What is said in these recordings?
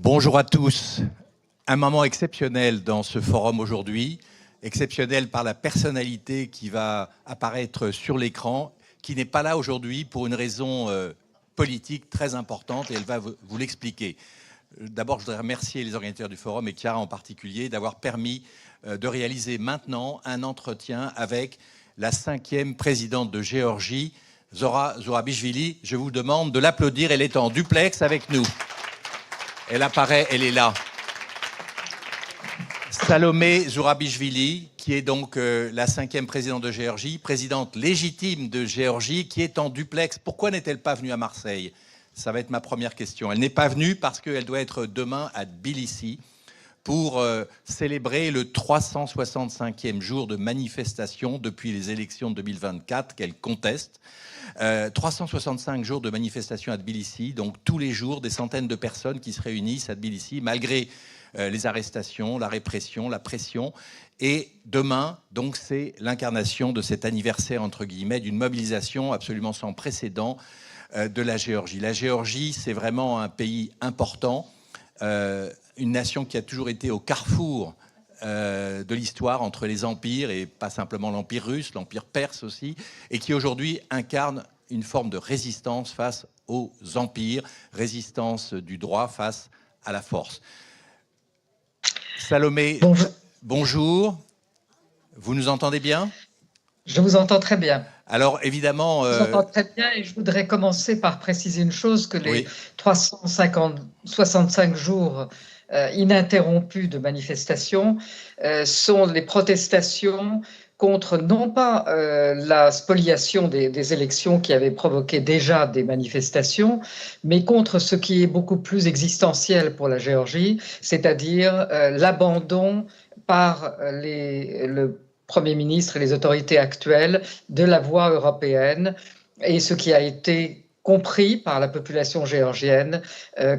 Bonjour à tous. Un moment exceptionnel dans ce forum aujourd'hui, exceptionnel par la personnalité qui va apparaître sur l'écran, qui n'est pas là aujourd'hui pour une raison politique très importante et elle va vous l'expliquer. D'abord, je voudrais remercier les organisateurs du forum et Chiara en particulier d'avoir permis de réaliser maintenant un entretien avec la 5e présidente de Géorgie, Zora Zurabichvili. Je vous demande de l'applaudir, elle est en duplex avec nous. Elle apparaît, elle est là. Salomé Zurabichvili, qui est donc la 5e présidente de Géorgie, présidente légitime de Géorgie, qui est en duplex. Pourquoi n'est-elle pas venue à Marseille? Ça va être ma première question. Elle n'est pas venue parce qu'elle doit être demain à Tbilissi pour célébrer le 365e jour de manifestation depuis les élections de 2024 qu'elle conteste. 365 jours de manifestation à Tbilissi, donc tous les jours des centaines de personnes qui se réunissent à Tbilissi malgré les arrestations, la répression, la pression. Et demain, donc, c'est l'incarnation de cet anniversaire, entre guillemets, d'une mobilisation absolument sans précédent de la Géorgie. La Géorgie, c'est vraiment un pays important, une nation qui a toujours été au carrefour de l'histoire entre les empires, et pas simplement l'empire russe, l'empire perse aussi, et qui aujourd'hui incarne une forme de résistance face aux empires, résistance du droit face à la force. Salomé, bonjour. Vous nous entendez bien? Je vous entends très bien. Alors évidemment... Je vous entends très bien et je voudrais commencer par préciser une chose, que les 365 jours ininterrompus de manifestations sont les protestations contre non pas la spoliation des élections qui avaient provoqué déjà des manifestations, mais contre ce qui est beaucoup plus existentiel pour la Géorgie, c'est-à-dire l'abandon par le Premier ministre et les autorités actuelles de la voie européenne, et ce qui a été compris par la population géorgienne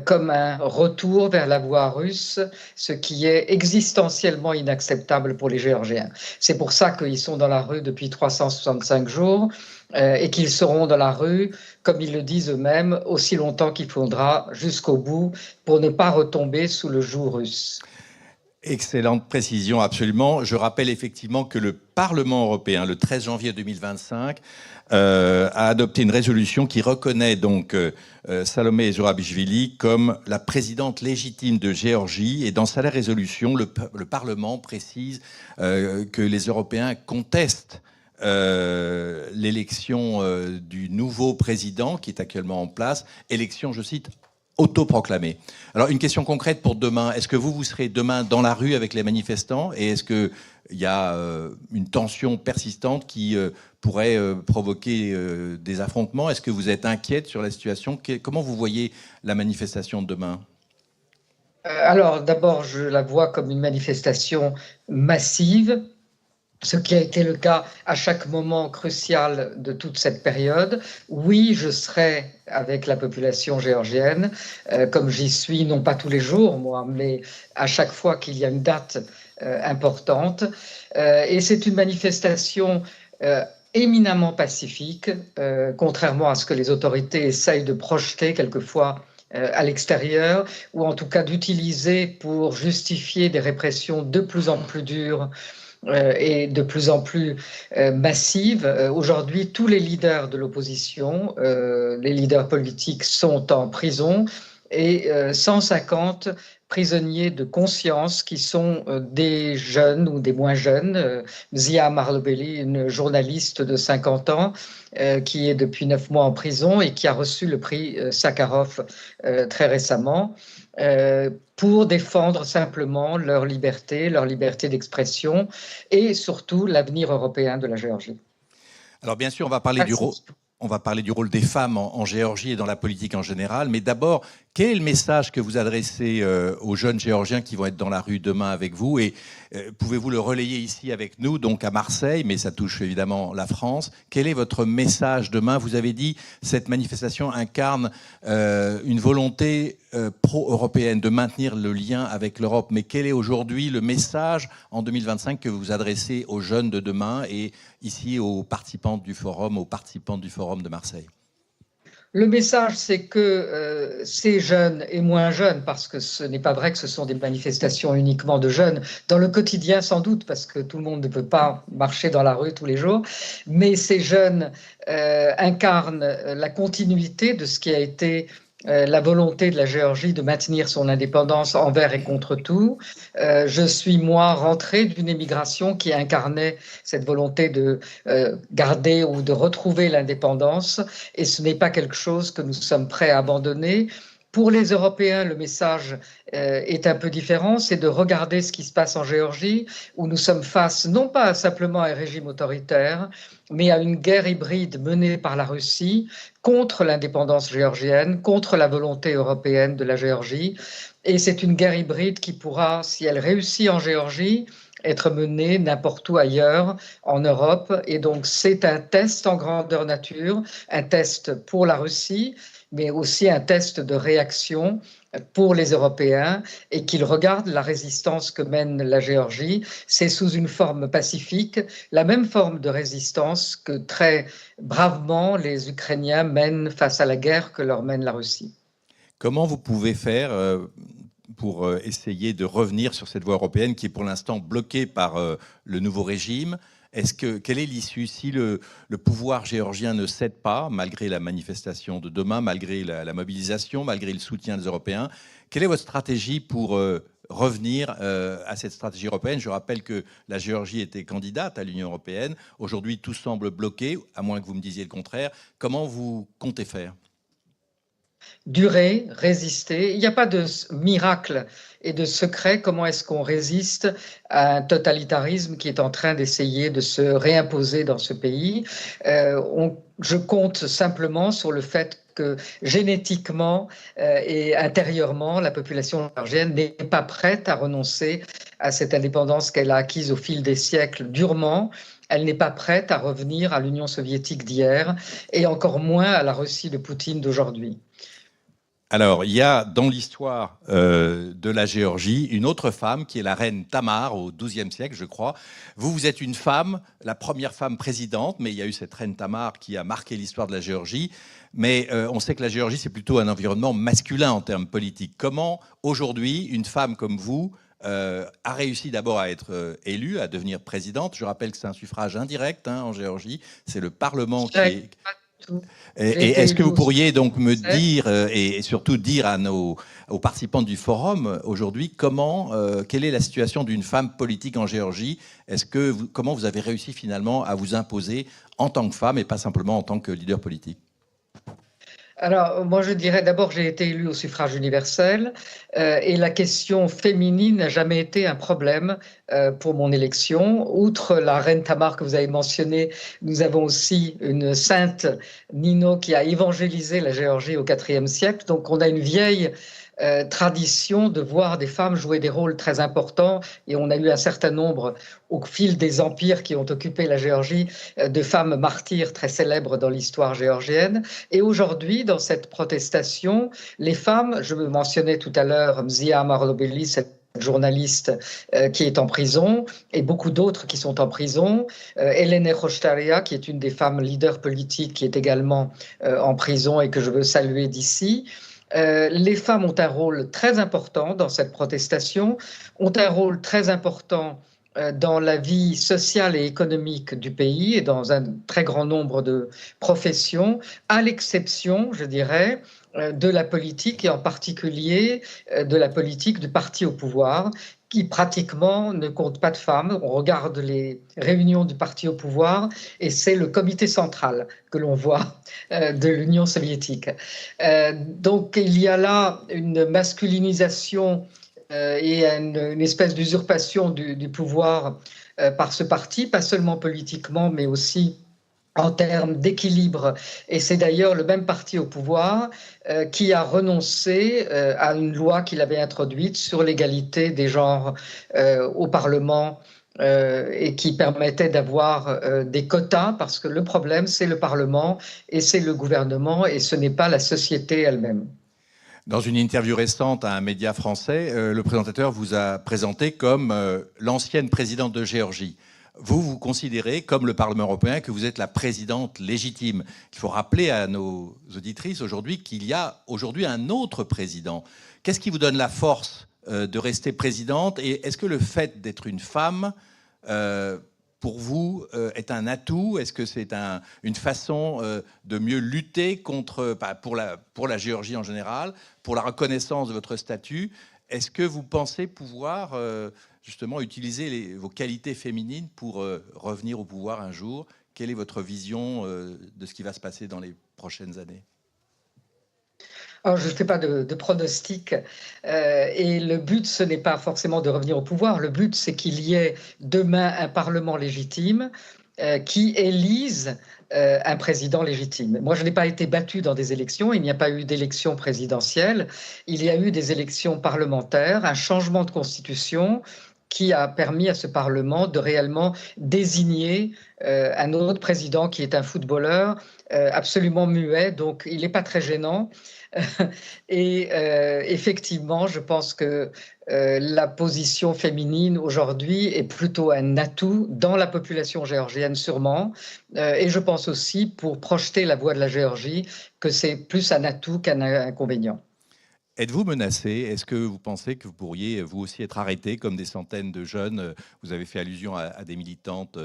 comme un retour vers la voie russe, ce qui est existentiellement inacceptable pour les Géorgiens. C'est pour ça qu'ils sont dans la rue depuis 365 jours et qu'ils seront dans la rue, comme ils le disent eux-mêmes, aussi longtemps qu'il faudra, jusqu'au bout, pour ne pas retomber sous le joug russe. Excellente précision, absolument. Je rappelle effectivement que le Parlement européen, le 13 janvier 2025, a adopté une résolution qui reconnaît donc Salomé Zurabichvili comme la présidente légitime de Géorgie. Et dans sa résolution, le Parlement précise que les Européens contestent l'élection du nouveau président qui est actuellement en place, élection, je cite, autoproclamée. Alors, une question concrète pour demain. Est-ce que vous serez demain dans la rue avec les manifestants? Et est-ce qu'il y a une tension persistante qui pourrait provoquer des affrontements? Est-ce que vous êtes inquiète sur la situation? Comment vous voyez la manifestation de demain? Alors, d'abord, je la vois comme une manifestation massive, ce qui a été le cas à chaque moment crucial de toute cette période. Oui, je serai avec la population géorgienne, comme j'y suis, non pas tous les jours, moi, mais à chaque fois qu'il y a une date importante. Et c'est une manifestation éminemment pacifique, contrairement à ce que les autorités essayent de projeter quelquefois à l'extérieur, ou en tout cas d'utiliser pour justifier des répressions de plus en plus dures et de plus en plus massive. Aujourd'hui, tous les leaders de l'opposition, les leaders politiques sont en prison, et 150 prisonniers de conscience qui sont des jeunes ou des moins jeunes. Zia Marlobeli, une journaliste de 50 ans, qui est depuis 9 mois en prison et qui a reçu le prix Sakharov très récemment, pour défendre simplement leur liberté d'expression et surtout l'avenir européen de la Géorgie. Alors bien sûr, on va parler du rôle des femmes en Géorgie et dans la politique en général, mais d'abord, quel est le message que vous adressez aux jeunes Géorgiens qui vont être dans la rue demain avec vous? Et pouvez-vous le relayer ici avec nous, donc à Marseille, mais ça touche évidemment la France. Quel est votre message demain? Vous avez dit cette manifestation incarne une volonté pro-européenne de maintenir le lien avec l'Europe. Mais quel est aujourd'hui le message en 2025 que vous adressez aux jeunes de demain et ici aux participants du forum de Marseille? Le message, c'est que ces jeunes et moins jeunes, parce que ce n'est pas vrai que ce sont des manifestations uniquement de jeunes, dans le quotidien sans doute, parce que tout le monde ne peut pas marcher dans la rue tous les jours, mais ces jeunes incarnent la continuité de ce qui a été la volonté de la Géorgie de maintenir son indépendance envers et contre tout. Je suis, moi, rentré d'une émigration qui incarnait cette volonté de garder ou de retrouver l'indépendance, et ce n'est pas quelque chose que nous sommes prêts à abandonner. Pour les Européens, le message est un peu différent, c'est de regarder ce qui se passe en Géorgie, où nous sommes face non pas simplement à un régime autoritaire, mais à une guerre hybride menée par la Russie contre l'indépendance géorgienne, contre la volonté européenne de la Géorgie. Et c'est une guerre hybride qui pourra, si elle réussit en Géorgie, être menée n'importe où ailleurs en Europe. Et donc c'est un test en grandeur nature, un test pour la Russie, mais aussi un test de réaction pour les Européens, et qu'ils regardent la résistance que mène la Géorgie. C'est sous une forme pacifique, la même forme de résistance que très bravement les Ukrainiens mènent face à la guerre que leur mène la Russie. Comment vous pouvez faire pour essayer de revenir sur cette voie européenne qui est pour l'instant bloquée par le nouveau régime? Quelle est l'issue si le pouvoir géorgien ne cède pas, malgré la manifestation de demain, malgré la mobilisation, malgré le soutien des Européens? Quelle est votre stratégie pour revenir à cette stratégie européenne? Je rappelle que la Géorgie était candidate à l'Union européenne. Aujourd'hui, tout semble bloqué, à moins que vous me disiez le contraire. Comment vous comptez faire? Durer, résister. Il n'y a pas de miracle et de secret. Comment est-ce qu'on résiste à un totalitarisme qui est en train d'essayer de se réimposer dans ce pays? Je compte simplement sur le fait que génétiquement et intérieurement, la population géorgienne n'est pas prête à renoncer à cette indépendance qu'elle a acquise au fil des siècles durement. Elle n'est pas prête à revenir à l'Union soviétique d'hier, et encore moins à la Russie de Poutine d'aujourd'hui. Alors, il y a dans l'histoire de la Géorgie une autre femme qui est la reine Tamar au XIIe siècle, je crois. Vous êtes une femme, la première femme présidente, mais il y a eu cette reine Tamar qui a marqué l'histoire de la Géorgie. Mais on sait que la Géorgie, c'est plutôt un environnement masculin en termes politiques. Comment, aujourd'hui, une femme comme vous a réussi d'abord à être élue, à devenir présidente? Je rappelle que c'est un suffrage indirect en Géorgie. C'est le Parlement qui est... Et est-ce que vous pourriez donc me dire, et surtout dire aux participants du forum aujourd'hui, quelle est la situation d'une femme politique en Géorgie? Comment vous avez réussi finalement à vous imposer en tant que femme et pas simplement en tant que leader politique? Alors, moi, je dirais d'abord, j'ai été élue au suffrage universel et la question féminine n'a jamais été un problème pour mon élection. Outre la reine Tamar que vous avez mentionnée, nous avons aussi une sainte Nino qui a évangélisé la Géorgie au IVe siècle. Donc, on a une vieille tradition de voir des femmes jouer des rôles très importants, et on a eu un certain nombre au fil des empires qui ont occupé la Géorgie de femmes martyrs très célèbres dans l'histoire géorgienne. Et aujourd'hui, dans cette protestation, les femmes, je me mentionnais tout à l'heure Mzia Marlobeli, cette journaliste qui est en prison, et beaucoup d'autres qui sont en prison. Elene Khoshtaria, qui est une des femmes leaders politiques, qui est également en prison et que je veux saluer d'ici. Les femmes ont un rôle très important dans cette protestation, ont un rôle très important dans la vie sociale et économique du pays et dans un très grand nombre de professions, à l'exception, je dirais, de la politique, et en particulier de la politique du parti au pouvoir, qui pratiquement ne compte pas de femmes. On regarde les réunions du parti au pouvoir et c'est le comité central que l'on voit de l'Union soviétique. Donc il y a là une masculinisation et une espèce d'usurpation du pouvoir par ce parti, pas seulement politiquement, mais aussi en termes d'équilibre. Et c'est d'ailleurs le même parti au pouvoir qui a renoncé à une loi qu'il avait introduite sur l'égalité des genres au Parlement et qui permettait d'avoir des quotas, parce que le problème, c'est le Parlement et c'est le gouvernement, et ce n'est pas la société elle-même. Dans une interview récente à un média français, le présentateur vous a présenté comme l'ancienne présidente de Géorgie. vous considérez, comme le Parlement européen, que vous êtes la présidente légitime. Il faut rappeler à nos auditrices aujourd'hui qu'il y a aujourd'hui un autre président. Qu'est-ce qui vous donne la force de rester présidente? Et est-ce que le fait d'être une femme, pour vous, est un atout? Est-ce que c'est une façon de mieux lutter pour la Géorgie en général, pour la reconnaissance de votre statut? Est-ce que vous pensez pouvoir justement utiliser vos qualités féminines pour revenir au pouvoir un jour? Quelle est votre vision de ce qui va se passer dans les prochaines années? Alors, je ne fais pas de pronostic et le but, ce n'est pas forcément de revenir au pouvoir. Le but, c'est qu'il y ait demain un Parlement légitime qui élise un président légitime. Moi, je n'ai pas été battue dans des élections, il n'y a pas eu d'élection présidentielle, il y a eu des élections parlementaires, un changement de constitution qui a permis à ce Parlement de réellement désigner un autre président qui est un footballeur absolument muet, donc il n'est pas très gênant. Et effectivement, je pense que la position féminine aujourd'hui est plutôt un atout dans la population géorgienne sûrement. Et je pense aussi, pour projeter la voix de la Géorgie, que c'est plus un atout qu'un inconvénient. Êtes-vous menacé? Est-ce que vous pensez que vous pourriez vous aussi être arrêté comme des centaines de jeunes? Vous avez fait allusion à des militantes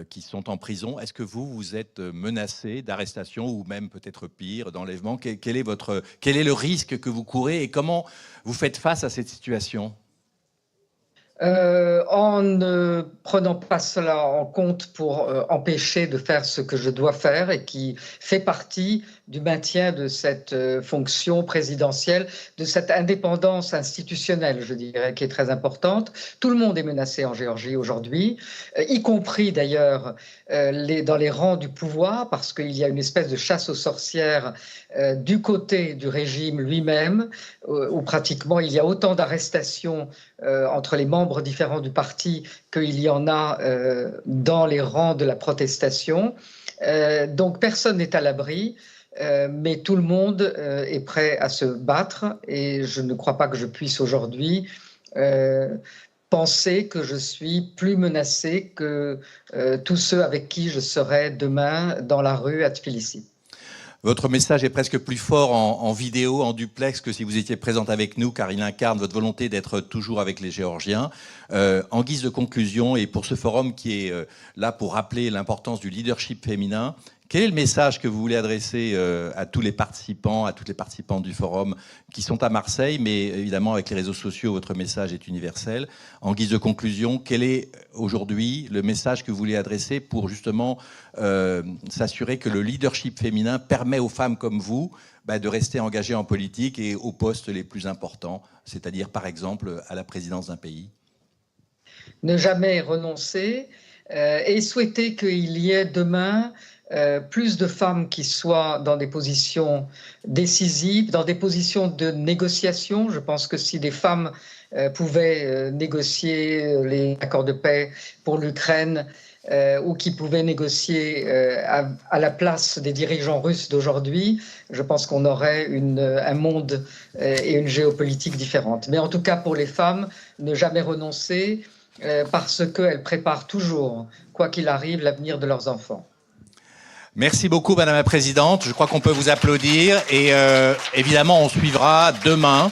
qui sont en prison. Est-ce que vous êtes menacé d'arrestation ou même peut-être pire, d'enlèvement? Quel est le risque que vous courez et comment vous faites face à cette situation? En ne prenant pas cela en compte pour empêcher de faire ce que je dois faire et qui fait partie du maintien de cette fonction présidentielle, de cette indépendance institutionnelle, je dirais, qui est très importante. Tout le monde est menacé en Géorgie aujourd'hui, y compris d'ailleurs dans les rangs du pouvoir, parce qu'il y a une espèce de chasse aux sorcières du côté du régime lui-même, où pratiquement il y a autant d'arrestations entre les membres différents du parti qu'il y en a dans les rangs de la protestation. Donc personne n'est à l'abri, mais tout le monde est prêt à se battre et je ne crois pas que je puisse aujourd'hui penser que je suis plus menacé que tous ceux avec qui je serai demain dans la rue à Tbilissi. Votre message est presque plus fort en vidéo, en duplex, que si vous étiez présente avec nous, car il incarne votre volonté d'être toujours avec les Géorgiens. En guise de conclusion, et pour ce forum qui est là pour rappeler l'importance du leadership féminin, quel est le message que vous voulez adresser à tous les participants, à toutes les participantes du forum qui sont à Marseille, mais évidemment avec les réseaux sociaux, votre message est universel. En guise de conclusion, quel est aujourd'hui le message que vous voulez adresser pour justement s'assurer que le leadership féminin permet aux femmes comme vous de rester engagées en politique et aux postes les plus importants, c'est-à-dire par exemple à la présidence d'un pays? Ne jamais renoncer et souhaiter qu'il y ait demain plus de femmes qui soient dans des positions décisives, dans des positions de négociation. Je pense que si des femmes pouvaient négocier les accords de paix pour l'Ukraine ou qui pouvaient négocier à la place des dirigeants russes d'aujourd'hui, je pense qu'on aurait un monde et une géopolitique différente. Mais en tout cas, pour les femmes, ne jamais renoncer parce qu'elles préparent toujours, quoi qu'il arrive, l'avenir de leurs enfants. Merci beaucoup, Madame la Présidente. Je crois qu'on peut vous applaudir. Et évidemment, on suivra demain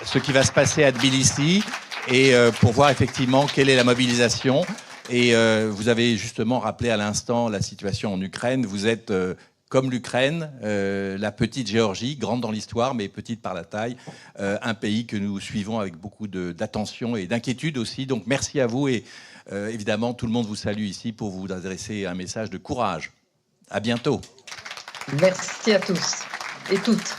ce qui va se passer à Tbilissi et pour voir effectivement quelle est la mobilisation. Et vous avez justement rappelé à l'instant la situation en Ukraine. Vous êtes, comme l'Ukraine, la petite Géorgie, grande dans l'histoire, mais petite par la taille, un pays que nous suivons avec beaucoup d'attention et d'inquiétude aussi. Donc merci à vous et évidemment, tout le monde vous salue ici pour vous adresser un message de courage. À bientôt. Merci à tous et toutes.